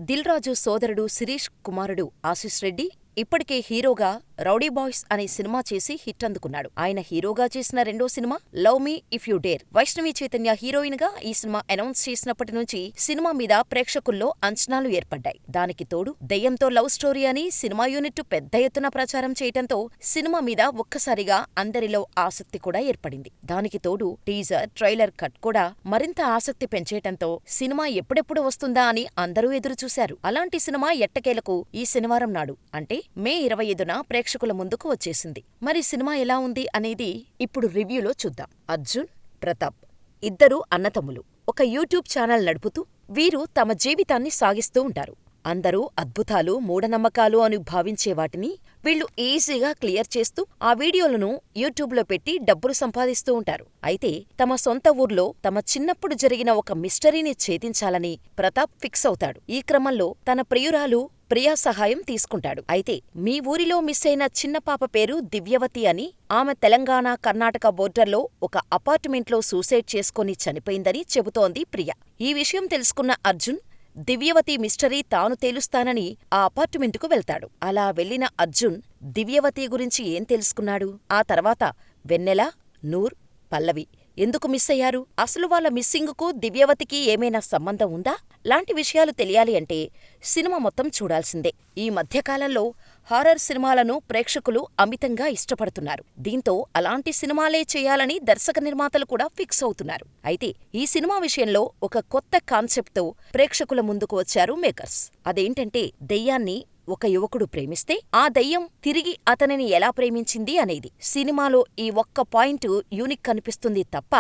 దిల్ రాజు సోదరుడు శిరీష్ కుమారుడు ఆశిష్ రెడ్డి ఇప్పటికే హీరోగా రౌడీ బాయ్స్ అనే సినిమా చేసి హిట్ అందుకున్నాడు. ఆయన హీరోగా చేసిన రెండో cinema love me if you dare. Vaishnavi Chaitanya heroine గా ఈ సినిమా అనౌన్స్ చేసినప్పటి నుంచి సినిమా మీద ప్రేక్షకుల్లో అంచనాలు ఏర్పడ్డాయి. దానికి తోడు దెయ్యంతో లవ్ స్టోరీ అని సినిమా యూనిట్ పెద్ద ఎత్తున ప్రచారం చేయటంతో సినిమా మీద ఒక్కసారిగా అందరిలో ఆసక్తి కూడా ఏర్పడింది. దానికి తోడు టీజర్, ట్రైలర్ కట్ కూడా మరింత ఆసక్తి పెంచేయటంతో సినిమా ఎప్పుడెప్పుడు వస్తుందా అని అందరూ ఎదురుచూశారు. అలాంటి సినిమా ఎట్టకేలకు ఈ శనివారం నాడు అంటే మే 25న ప్రేక్షకుల ముందుకు వచ్చేసింది. మరి సినిమా ఎలా ఉంది అనేది ఇప్పుడు రివ్యూలో చూద్దాం. అర్జున్, ప్రతాప్ ఇద్దరూ అన్నతమ్ములు. ఒక యూట్యూబ్ ఛానల్ నడుపుతూ వీరు తమ జీవితాన్ని సాగిస్తూ ఉంటారు. అందరూ అద్భుతాలు, మూఢనమ్మకాలు అని భావించే వాటిని వీళ్ళు ఈజీగా క్లియర్ చేస్తూ ఆ వీడియోలను యూట్యూబ్లో పెట్టి డబ్బులు సంపాదిస్తూ ఉంటారు. అయితే తమ సొంత ఊర్లో తమ చిన్నప్పుడు జరిగిన ఒక మిస్టరీని ఛేదించాలని ప్రతాప్ ఫిక్స్ అవుతాడు. ఈ క్రమంలో తన ప్రియురాలు ప్రియా సహాయం తీసుకుంటాడు. అయితే మీ ఊరిలో మిస్ అయిన చిన్న పాప పేరు దివ్యవతి అని, ఆమె తెలంగాణ, కర్ణాటక బోర్డర్లో ఒక అపార్ట్మెంట్లో సూసైడ్ చేసుకుని చనిపోయిందని చెబుతోంది ప్రియ. ఈ విషయం తెలుసుకున్న అర్జున్ దివ్యవతి మిస్టరీ తాను తేలుస్తానని ఆ అపార్టుమెంటుకు వెళ్తాడు. అలా వెళ్లిన అర్జున్ దివ్యవతి గురించి ఏం తెలుసుకున్నాడు? ఆ తర్వాత వెన్నెల, నూర్, పల్లవి ఎందుకు మిస్ అయ్యారు? అసలు వాళ్ళ మిస్సింగుకు దివ్యవతికి ఏమైనా సంబంధం ఉందా? లాంటి విషయాలు తెలియాలి అంటే సినిమా మొత్తం చూడాల్సిందే. ఈ మధ్యకాలంలో హారర్ సినిమాలను ప్రేక్షకులు అమితంగా ఇష్టపడుతున్నారు. దీంతో అలాంటి సినిమాలే చేయాలని దర్శక నిర్మాతలు కూడా ఫిక్స్ అవుతున్నారు. అయితే ఈ సినిమా విషయంలో ఒక కొత్త కాన్సెప్ట్తో ప్రేక్షకుల ముందుకు వచ్చారు మేకర్స్. అదేంటంటే దెయ్యాన్ని ఒక యువకుడు ప్రేమిస్తే ఆ దెయ్యం తిరిగి అతనిని ఎలా ప్రేమించింది అనేది. సినిమాలో ఈ ఒక్క పాయింట్ యూనిక్ కనిపిస్తుంది తప్ప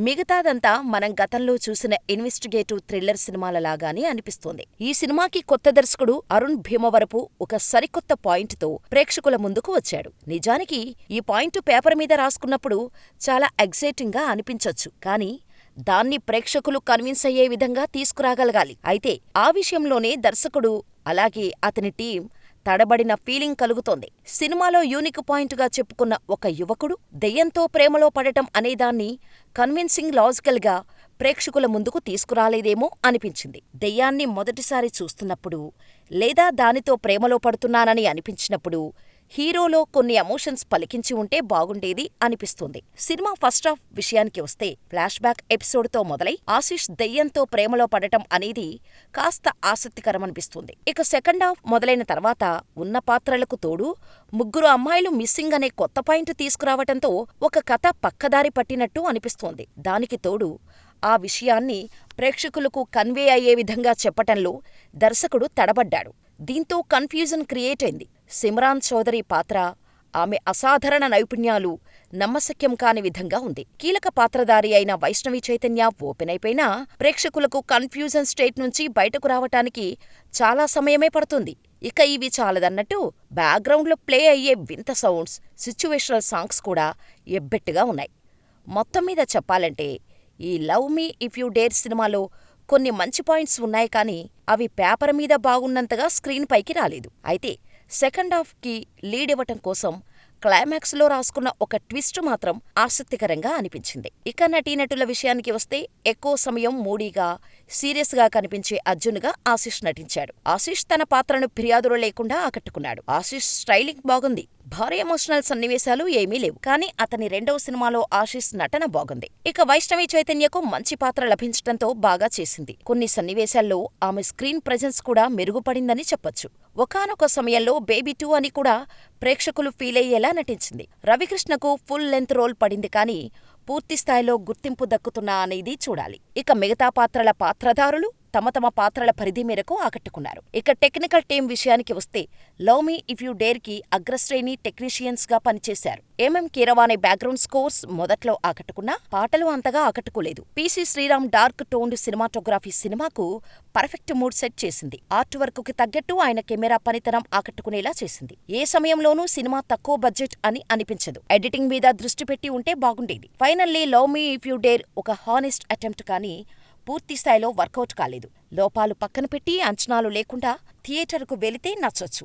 మిగతాదంతా మనం గతంలో చూసిన ఇన్వెస్టిగేటివ్ థ్రిల్లర్ సినిమాలలాగానే అనిపిస్తోంది. ఈ సినిమాకి కొత్త దర్శకుడు అరుణ్ భీమవరపు ఒక సరికొత్త పాయింట్తో ప్రేక్షకుల ముందుకు వచ్చాడు. నిజానికి ఈ పాయింట్ పేపర్ మీద రాసుకున్నప్పుడు చాలా ఎగ్జైటింగ్గా అనిపించొచ్చు, కానీ దాన్ని ప్రేక్షకులు కన్విన్స్ అయ్యే విధంగా తీసుకురాగలగాలి. అయితే ఆ విషయంలోనే దర్శకుడు అలాగే అతని టీం తడబడిన ఫీలింగ్ కలుగుతోంది. సినిమాలో యూనిక్ పాయింట్గా చెప్పుకున్న ఒక యువకుడు దెయ్యంతో ప్రేమలో పడటం అనేదాన్ని కన్విన్సింగ్ లాజికల్గా ప్రేక్షకుల ముందుకు తీసుకురాలేదేమో అనిపించింది. దెయ్యాన్ని మొదటిసారి చూస్తున్నప్పుడు లేదా దానితో ప్రేమలో పడుతున్నానని అనిపించినప్పుడు హీరోలో కొన్ని ఎమోషన్స్ పలికించి ఉంటే బాగుండేది అనిపిస్తుంది. సినిమా ఫస్ట్ హాఫ్ విషయానికి వస్తే ఫ్లాష్ బ్యాక్ ఎపిసోడ్తో మొదలై ఆశిష్ దెయ్యంతో ప్రేమలో పడటం అనేది కాస్త ఆసక్తికరమనిపిస్తుంది. ఇక సెకండ్ హాఫ్ మొదలైన తర్వాత ఉన్న పాత్రలకు తోడు ముగ్గురు అమ్మాయిలు మిస్సింగ్ అనే కొత్త పాయింట్ తీసుకురావటంతో ఒక కథ పక్కదారి పట్టినట్టు అనిపిస్తోంది. దానికి తోడు ఆ విషయాన్ని ప్రేక్షకులకు కన్వే అయ్యే విధంగా చెప్పటంలో దర్శకుడు తడబడ్డాడు. దీంతో కన్ఫ్యూజన్ క్రియేట్ అయింది. సిమ్రాన్ చౌదరి పాత్ర, ఆమె అసాధారణ నైపుణ్యాలు నమ్మశక్యం కాని విధంగా ఉంది. కీలక పాత్రధారి అయిన వైష్ణవి చైతన్య ఓపెన్ అయిపోయినా ప్రేక్షకులకు కన్ఫ్యూజన్ స్టేట్ నుంచి బయటకు రావటానికి చాలా సమయమే పడుతుంది. ఇక ఇవి చాలదన్నట్టు బ్యాక్గ్రౌండ్లో ప్లే అయ్యే వింత సౌండ్స్, సిచ్యువేషనల్ సాంగ్స్ కూడా ఎబ్బెట్టుగా ఉన్నాయి. మొత్తం మీద చెప్పాలంటే ఈ love me if you dare సినిమాలో కొన్ని మంచి పాయింట్స్ ఉన్నాయి, కానీ అవి పేపర్ మీద బాగున్నంతగా స్క్రీన్ పైకి రాలేదు. అయితే సెకండ్ హాఫ్కి లీడ్ ఇవ్వటం కోసం క్లైమాక్స్లో రాసుకున్న ఒక ట్విస్ట్ మాత్రం ఆసక్తికరంగా అనిపించింది. ఇక నటీనటుల విషయానికి వస్తే ఎక్కువ సమయం మూడీగా, సీరియస్గా కనిపించే అర్జున్గా ఆశిష్ నటించాడు. ఆశిష్ తన పాత్రను ఫిర్యాదులు లేకుండా ఆకట్టుకున్నాడు. ఆశిష్ స్టైలింగ్ బాగుంది. భారీ ఎమోషనల్ సన్నివేశాలు ఏమీ లేవు, కానీ అతని రెండవ సినిమాలో ఆశిష్ నటన బాగుంది. ఇక వైష్ణవి చైతన్యకు మంచి పాత్ర లభించటంతో బాగా చేసింది. కొన్ని సన్నివేశాల్లో ఆమె స్క్రీన్ ప్రెజెన్స్ కూడా మెరుగుపడిందని చెప్పొచ్చు. ఒకానొక సమయంలో బేబీ 2 అని కూడా ప్రేక్షకులు ఫీలయ్యేలా నటించింది. రవికృష్ణకు ఫుల్ లెంత్ రోల్ పడింది, కానీ పూర్తిస్థాయిలో గుర్తింపు దక్కుతున్నా అనేది చూడాలి. ఇక మిగతా పాత్రల పాత్రధారులు తమ తమ పాత్రల పరిధి మేరకు ఆకట్టుకున్నారు. ఇక టెక్నికల్ టీం విషయానికి వస్తే love me if you dare కి అగ్రశ్రేణి టెక్నీషియన్స్ గా పనిచేశారు. ఎంఎం కీరవాణి బ్యాక్గ్రౌండ్ స్కోర్స్ మొదట్లో ఆకట్టుకున్నా పాటలు అంతగా ఆకట్టుకోలేదు. P C Sreeram dark toned cinematography సినిమాకు పర్ఫెక్ట్ మూడ్ సెట్ చేసింది. ఆర్ట్ వర్క్ కి తగ్గట్టు ఆయన కెమెరా పనితనం ఆకట్టుకునేలా చేసింది. ఏ సమయంలోనూ సినిమా తక్కువ బడ్జెట్ అని అనిపించదు. ఎడిటింగ్ మీద దృష్టి పెట్టి ఉంటే బాగుండేది. Finally love me if you dare ఒక హానెస్ట్ అటెంప్ట్, కానీ పూర్తిస్థాయిలో వర్కౌట్ కాలేదు. లోపాలు పక్కన పెట్టి అంచనాలు లేకుండా థియేటర్కు వెళితే నచ్చొచ్చు.